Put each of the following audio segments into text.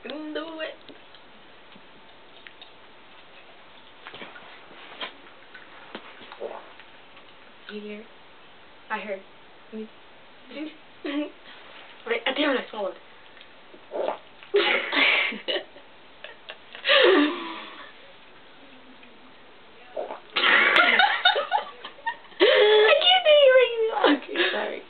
Do it. You hear? I heard. Wait, damn it, I swallowed. I can't do you right now. Okay, sorry.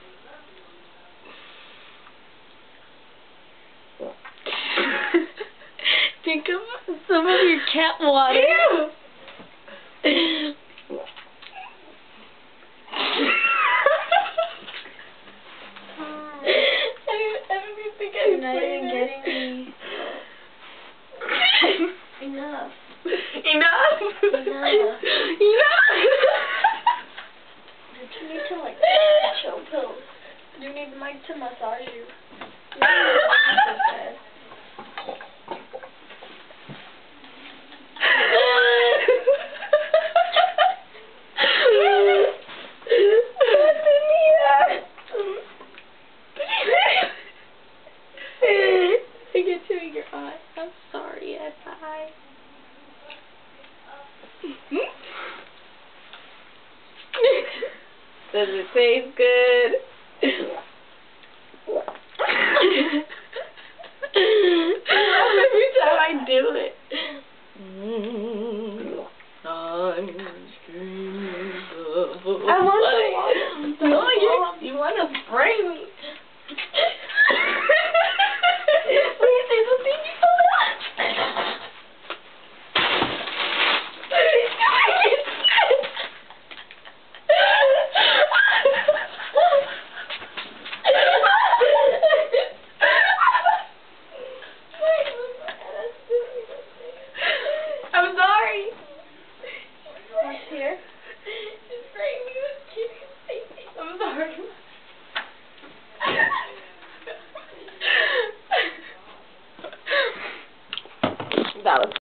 Think of some of your cat water. Ew. You're not even getting me. Enough. Enough? Enough. Enough? You need to like chill pill. You need Mike to massage you. You need I get to in your eye. I'm sorry, bye. Does it taste good? Every time I do it. I want to no, you want to spray me. I'm sorry. What's here? I'm sorry. That was